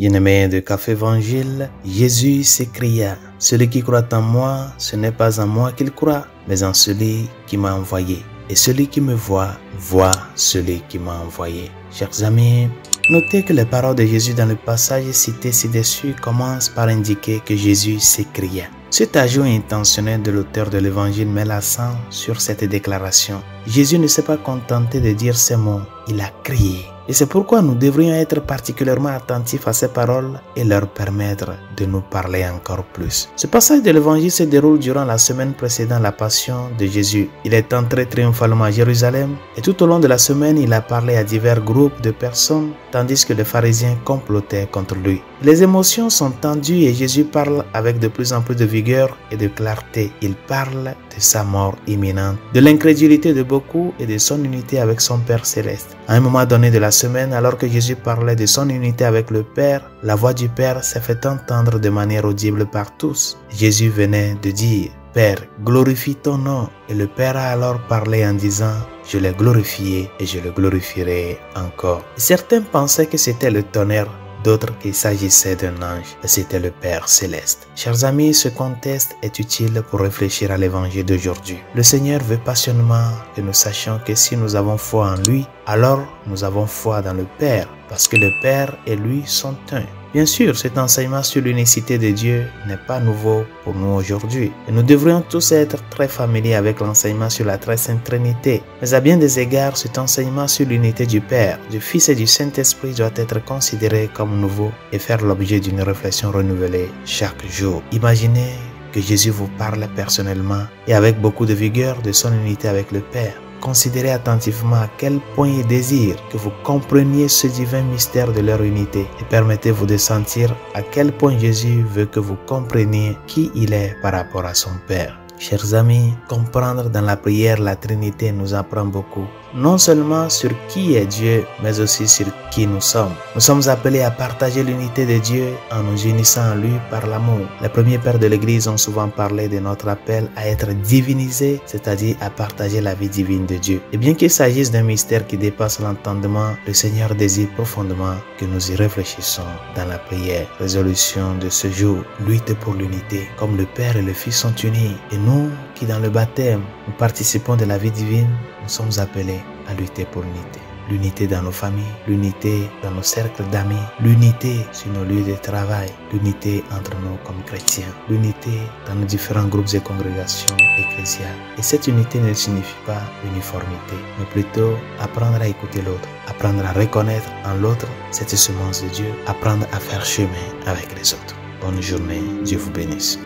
Bien-aimés de Café Évangile, Jésus s'écria, « Celui qui croit en moi, ce n'est pas en moi qu'il croit, mais en celui qui m'a envoyé. Et celui qui me voit, voit celui qui m'a envoyé. » Chers amis, notez que les paroles de Jésus dans le passage cité ci-dessus commencent par indiquer que Jésus s'écria. Cet ajout intentionnel de l'auteur de l'Évangile met l'accent sur cette déclaration. Jésus ne s'est pas contenté de dire ces mots, il a crié. Et c'est pourquoi nous devrions être particulièrement attentifs à ces paroles et leur permettre de nous parler encore plus. Ce passage de l'Évangile se déroule durant la semaine précédant la passion de Jésus. Il est entré triomphalement à Jérusalem et tout au long de la semaine, il a parlé à divers groupes de personnes tandis que les pharisiens complotaient contre lui. Les émotions sont tendues et Jésus parle avec de plus en plus de vigueur et de clarté. Il parle de sa mort imminente, de l'incrédulité de beaucoup et de son unité avec son Père céleste. À un moment donné de la semaine, alors que Jésus parlait de son unité avec le Père, la voix du Père s'est fait entendre de manière audible par tous. Jésus venait de dire, « Père, glorifie ton nom. » Et le Père a alors parlé en disant, « Je l'ai glorifié et je le glorifierai encore. » Certains pensaient que c'était le tonnerre, d'autres qu'il s'agissait d'un ange, et c'était le Père céleste. Chers amis, ce contexte est utile pour réfléchir à l'évangile d'aujourd'hui. Le Seigneur veut passionnément que nous sachions que si nous avons foi en lui, alors nous avons foi dans le Père, parce que le Père et lui sont un. Bien sûr, cet enseignement sur l'unicité de Dieu n'est pas nouveau pour nous aujourd'hui. Et nous devrions tous être très familiers avec l'enseignement sur la très sainte Trinité. Mais à bien des égards, cet enseignement sur l'unité du Père, du Fils et du Saint-Esprit doit être considéré comme nouveau et faire l'objet d'une réflexion renouvelée chaque jour. Imaginez que Jésus vous parle personnellement et avec beaucoup de vigueur de son unité avec le Père. Considérez attentivement à quel point il désire que vous compreniez ce divin mystère de leur unité et permettez-vous de sentir à quel point Jésus veut que vous compreniez qui il est par rapport à son Père. Chers amis, comprendre dans la prière la Trinité nous apprend beaucoup, non seulement sur qui est Dieu, mais aussi sur qui nous sommes. Nous sommes appelés à partager l'unité de Dieu en nous unissant à lui par l'amour. Les premiers pères de l'Église ont souvent parlé de notre appel à être divinisés, c'est-à-dire à partager la vie divine de Dieu. Et bien qu'il s'agisse d'un mystère qui dépasse l'entendement, le Seigneur désire profondément que nous y réfléchissions dans la prière. Résolution de ce jour, lutte pour l'unité, comme le Père et le Fils sont unis. Et nous qui dans le baptême, nous participons de la vie divine, nous sommes appelés à lutter pour l'unité. L'unité dans nos familles, l'unité dans nos cercles d'amis, l'unité sur nos lieux de travail, l'unité entre nous comme chrétiens, l'unité dans nos différents groupes et congrégations ecclésiales. Et cette unité ne signifie pas l'uniformité, mais plutôt apprendre à écouter l'autre, apprendre à reconnaître en l'autre cette semence de Dieu, apprendre à faire chemin avec les autres. Bonne journée, Dieu vous bénisse.